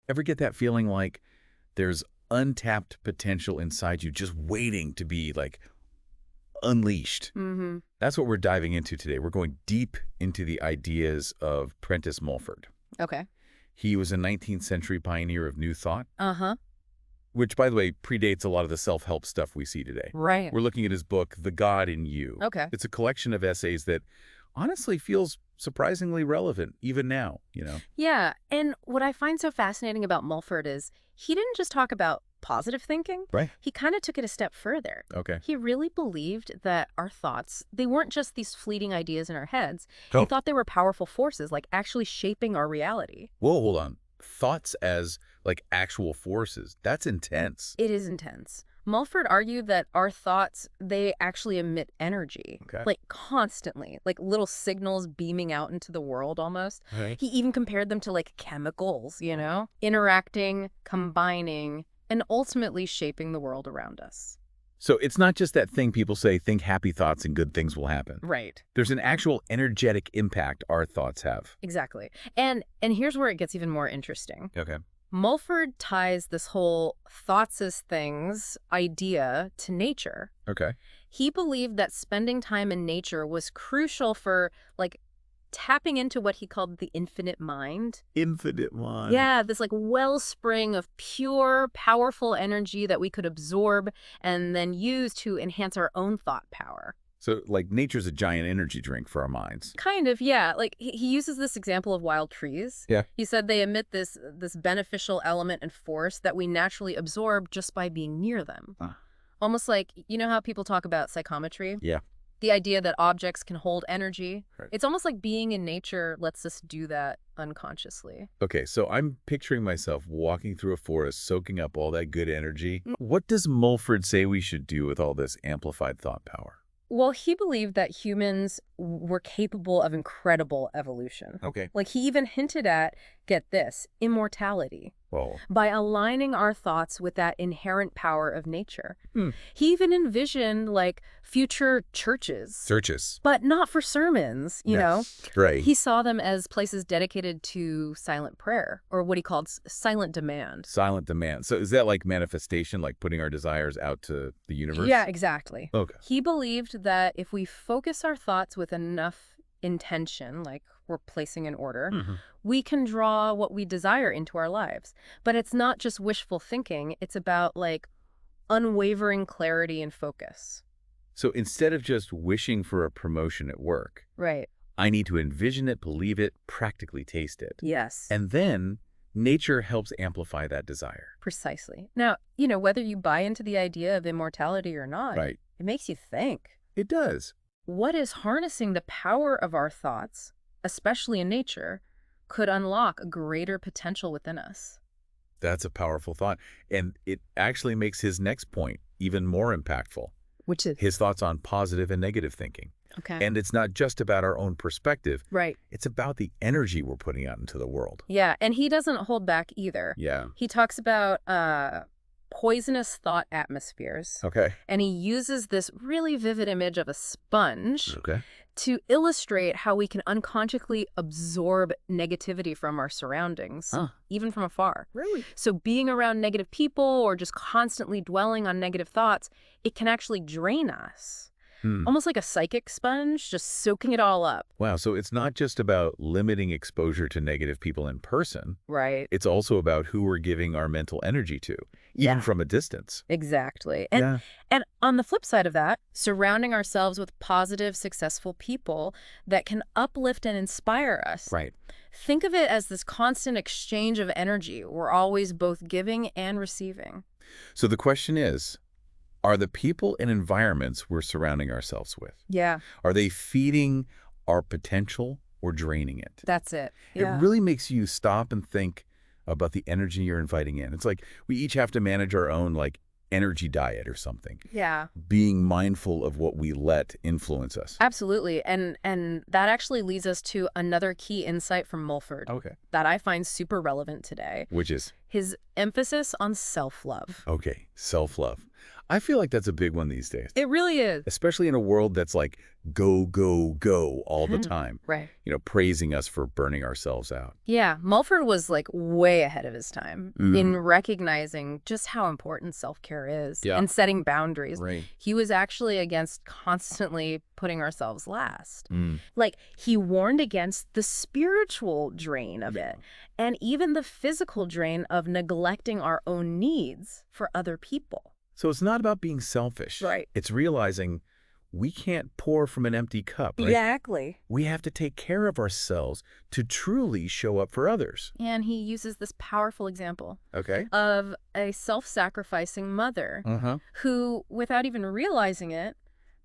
Ever get that feeling like there's untapped potential inside you just waiting to be, like, unleashed? Mm-hmm. That's what we're diving into today. We're going deep into the ideas of Prentice Mulford. Okay. He was a 19th century pioneer of New Thought, Uh-huh. which, by the way, predates a lot of the self-help stuff we see today. Right. We're looking at his book, The God in You. Okay. It's a collection of essays that honestly feels surprisingly relevant even now, you know? Yeah, and what I find so fascinating about Mulford is he didn't just talk about positive thinking. Right. He kind of took it a step further. Okay. He really believed that our thoughts, they weren't just these fleeting ideas in our heads. Oh. He thought they were powerful forces, like actually shaping our reality. Whoa, hold on. Thoughts as, like, actual forces. That's intense. It is intense. Mulford argued that our thoughts, they actually emit energy, Okay. like constantly, like little signals beaming out into the world almost. Right. He even compared them to like chemicals, you know, interacting, combining, and ultimately shaping the world around us. So it's not just that thing people say, think happy thoughts and good things will happen. Right. There's an actual energetic impact our thoughts have. Exactly. And here's where it gets even more interesting. Okay. Mulford ties this whole thoughts as things idea to nature. Okay. He believed that spending time in nature was crucial for, like, tapping into what he called the infinite mind. Infinite mind. Yeah, this, like, wellspring of pure, powerful energy that we could absorb and then use to enhance our own thought power. So, like, nature's a giant energy drink for our minds. Kind of, yeah. Like, he uses this example of wild trees. Yeah. He said they emit this beneficial element and force that we naturally absorb just by being near them. Almost like, you know how people talk about psychometry? Yeah. The idea that objects can hold energy. Right. It's almost like being in nature lets us do that unconsciously. Okay, so I'm picturing myself walking through a forest, soaking up all that good energy. What does Mulford say we should do with all this amplified thought power? Well, he believed that humans were capable of incredible evolution. Okay. Like, he even hinted at, get this, immortality. Whoa. By aligning our thoughts with that inherent power of nature. He even envisioned, like, future churches. Searches. But not for sermons, you know? Right. He saw them as places dedicated to silent prayer, or what he called silent demand. Silent demand. So is that like manifestation, like putting our desires out to the universe? Yeah, exactly. Okay. He believed that if we focus our thoughts with enough intention, like we're placing an order, we can draw what we desire into our lives. But it's not just wishful thinking. It's about, like, unwavering clarity and focus. So instead of just wishing for a promotion at work, Right. I need to envision it, believe it, practically taste it. Yes. And then nature helps amplify that desire. Precisely. Now, you know, whether you buy into the idea of immortality or not, Right. it makes you think. It does. What is harnessing the power of our thoughts, especially in nature, could unlock a greater potential within us. That's a powerful thought. And it actually makes his next point even more impactful. Which is? His thoughts on positive and negative thinking. Okay. And it's not just about our own perspective. Right. It's about the energy we're putting out into the world. Yeah, and he doesn't hold back either. Yeah. He talks about poisonous thought atmospheres. Okay. And he uses this really vivid image of a sponge Okay. to illustrate how we can unconsciously absorb negativity from our surroundings, even from afar. Really? So being around negative people or just constantly dwelling on negative thoughts, it can actually drain us. Almost like a psychic sponge, just soaking it all up. Wow. So it's not just about limiting exposure to negative people in person. Right. It's also about who we're giving our mental energy to, even from a distance. Exactly. And on the flip side of that, surrounding ourselves with positive, successful people that can uplift and inspire us. Right. Think of it as this constant exchange of energy. We're always both giving and receiving. So the question is, are the people and environments we're surrounding ourselves with, are they feeding our potential or draining it? That's it. It really makes you stop and think about the energy you're inviting in. It's like we each have to manage our own, like, energy diet or something. Yeah. Being mindful of what we let influence us. Absolutely. And that actually leads us to another key insight from Mulford that I find super relevant today. Which is? His emphasis on self-love. Okay. Self-love. I feel like that's a big one these days, It really is. especially in a world that's like go, go, go all the time. Right. Praising us for burning ourselves out. Yeah, Mulford was like way ahead of his time in recognizing just how important self-care is and setting boundaries. Right. He was actually against constantly putting ourselves last. Like, he warned against the spiritual drain of it and even the physical drain of neglecting our own needs for other people. So it's not about being selfish. Right. It's realizing we can't pour from an empty cup, right? Exactly. We have to take care of ourselves to truly show up for others. And he uses this powerful example of a self-sacrificing mother who, without even realizing it,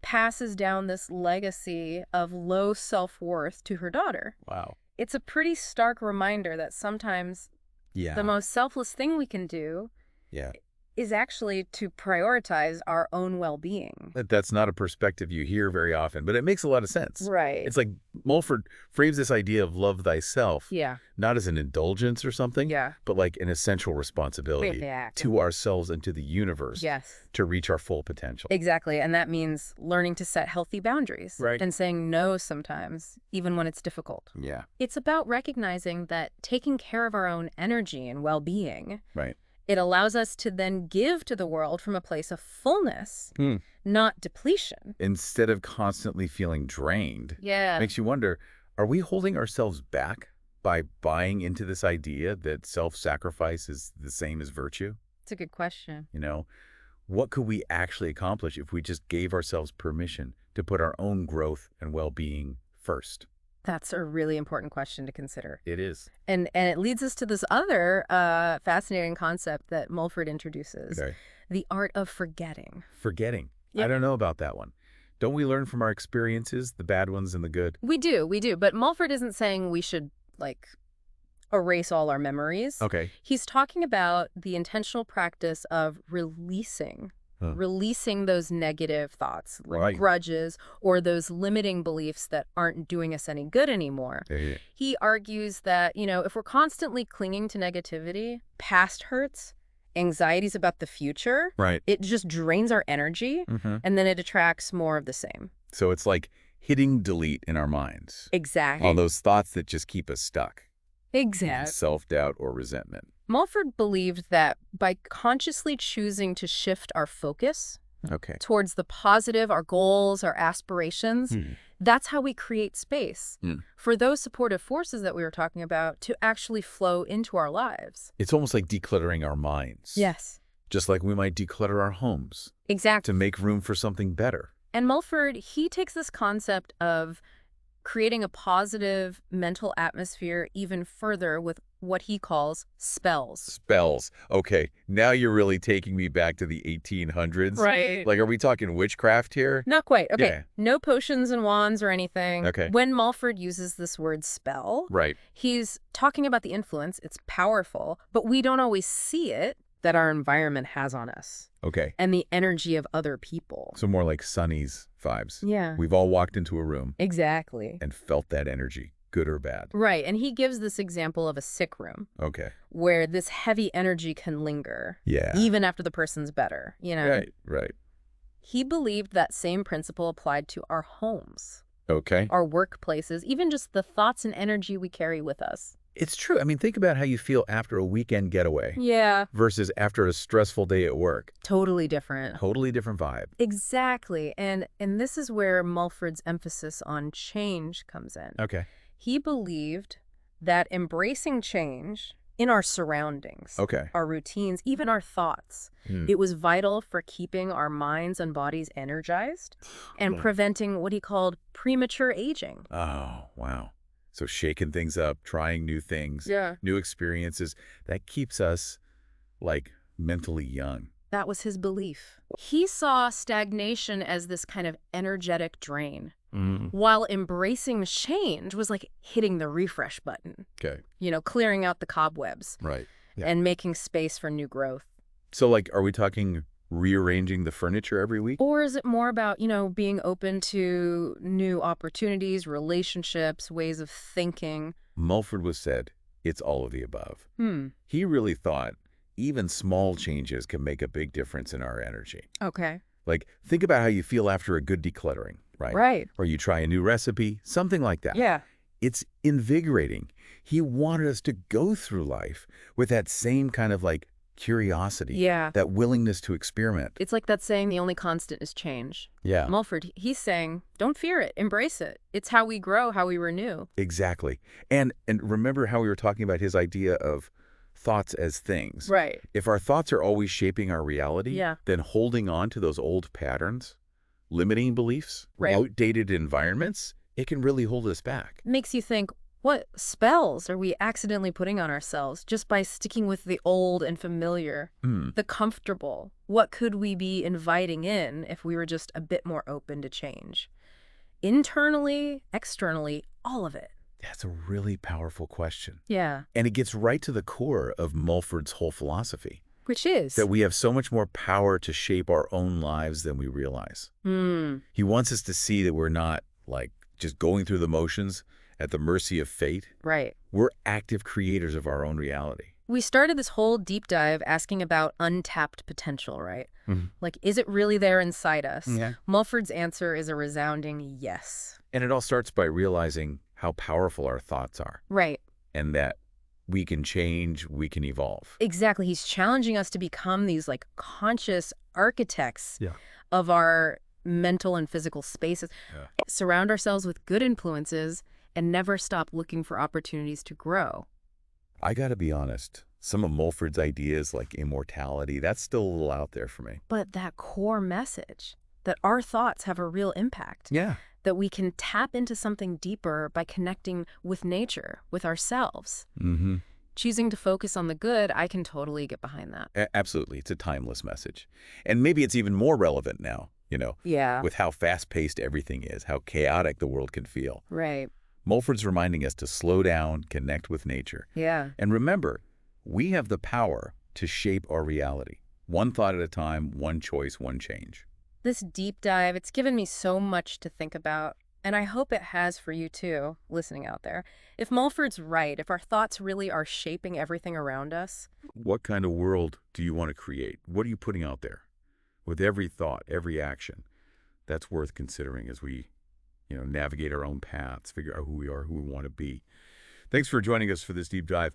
passes down this legacy of low self-worth to her daughter. Wow. It's a pretty stark reminder that sometimes the most selfless thing we can do is actually to prioritize our own well-being. That's not a perspective you hear very often, but it makes a lot of sense. Right. It's like Mulford frames this idea of love thyself, not as an indulgence or something, but like an essential responsibility to ourselves and to the universe to reach our full potential. Exactly, and that means learning to set healthy boundaries and saying no sometimes, even when it's difficult. Yeah. It's about recognizing that taking care of our own energy and well-being it allows us to then give to the world from a place of fullness, not depletion. Instead of constantly feeling drained. Yeah. Makes you wonder, are we holding ourselves back by buying into this idea that self-sacrifice is the same as virtue? It's a good question. What could we actually accomplish if we just gave ourselves permission to put our own growth and well-being first? That's a really important question to consider. It is. And it leads us to this other fascinating concept that Mulford introduces, the art of forgetting. Forgetting. I don't know about that one. Don't we learn from our experiences, the bad ones and the good? We do. But Mulford isn't saying we should, erase all our memories. He's talking about the intentional practice of releasing those negative thoughts, like grudges or those limiting beliefs that aren't doing us any good anymore. He argues that, if we're constantly clinging to negativity, past hurts, anxieties about the future, it just drains our energy and then it attracts more of the same. So it's like hitting delete in our minds. Exactly. All those thoughts that just keep us stuck. Exactly. Self-doubt or resentment. Mulford believed that by consciously choosing to shift our focus towards the positive, our goals, our aspirations, that's how we create space for those supportive forces that we were talking about to actually flow into our lives. It's almost like decluttering our minds. Yes. Just like we might declutter our homes. Exactly. To make room for something better. And Mulford, he takes this concept of creating a positive mental atmosphere even further with what he calls spells. Spells. Okay, now you're really taking me back to the 1800s. Right. Like, are we talking witchcraft here? Not quite. Okay. No potions and wands or anything. Okay. When Mulford uses this word spell, he's talking about the influence. It's powerful, but we don't always see it that our environment has on us. Okay. And the energy of other people. So more like Sunny's vibes. Yeah. We've all walked into a room. Exactly. And felt that energy, good or bad. Right. And he gives this example of a sick room. Okay. Where this heavy energy can linger. Yeah. Even after the person's better, Right. He believed that same principle applied to our homes. Okay. Our workplaces, even just the thoughts and energy we carry with us. It's true. I mean, think about how you feel after a weekend getaway. Yeah. Versus after a stressful day at work. Totally different. Totally different vibe. Exactly. And this is where Mulford's emphasis on change comes in. Okay. He believed that embracing change in our surroundings, our routines, even our thoughts, it was vital for keeping our minds and bodies energized and preventing what he called premature aging. Oh, wow. So shaking things up, trying new things, new experiences, that keeps us, mentally young. That was his belief. He saw stagnation as this kind of energetic drain, while embracing change was like hitting the refresh button. Okay. Clearing out the cobwebs. Right. Yeah. And making space for new growth. So, are we talking rearranging the furniture every week? Or is it more about, being open to new opportunities, relationships, ways of thinking? Mulford was said, it's all of the above. He really thought even small changes can make a big difference in our energy. Okay. Like, think about how you feel after a good decluttering, right? Right. Or you try a new recipe, something like that. Yeah. It's invigorating. He wanted us to go through life with that same kind of like curiosity, that willingness to experiment. It's like that saying, the only constant is change. Yeah. Mulford, he's saying, don't fear it, embrace it. It's how we grow, how we renew. Exactly. And remember how we were talking about his idea of thoughts as things. Right. If our thoughts are always shaping our reality, then holding on to those old patterns, limiting beliefs, outdated environments, it can really hold us back. Makes you think, what spells are we accidentally putting on ourselves just by sticking with the old and familiar, the comfortable? What could we be inviting in if we were just a bit more open to change? Internally, externally, all of it. That's a really powerful question. Yeah. And it gets right to the core of Mulford's whole philosophy. Which is? That we have so much more power to shape our own lives than we realize. He wants us to see that we're not, like, just going through the motions at the mercy of fate. Right. We're active creators of our own reality. We started this whole deep dive asking about untapped potential, right? Like, is it really there inside us? Yeah. Mulford's answer is a resounding yes. And it all starts by realizing how powerful our thoughts are. Right. And that we can change, we can evolve. Exactly. He's challenging us to become these, like, conscious architects of our mental and physical spaces. Surround ourselves with good influences and never stop looking for opportunities to grow. I gotta be honest, some of Mulford's ideas like immortality, that's still a little out there for me. But that core message, that our thoughts have a real impact. Yeah. That we can tap into something deeper by connecting with nature, with ourselves. Choosing to focus on the good, I can totally get behind that. Absolutely. It's a timeless message. And maybe it's even more relevant now, you know, with how fast-paced everything is, how chaotic the world can feel. Right. Mulford's reminding us to slow down, connect with nature. Yeah. And remember, we have the power to shape our reality. One thought at a time, one choice, one change. This deep dive, it's given me so much to think about, and I hope it has for you too, listening out there. If Mulford's right, if our thoughts really are shaping everything around us. What kind of world do you want to create? What are you putting out there? With every thought, every action, that's worth considering as we navigate our own paths, figure out who we are, who we want to be. Thanks for joining us for this deep dive.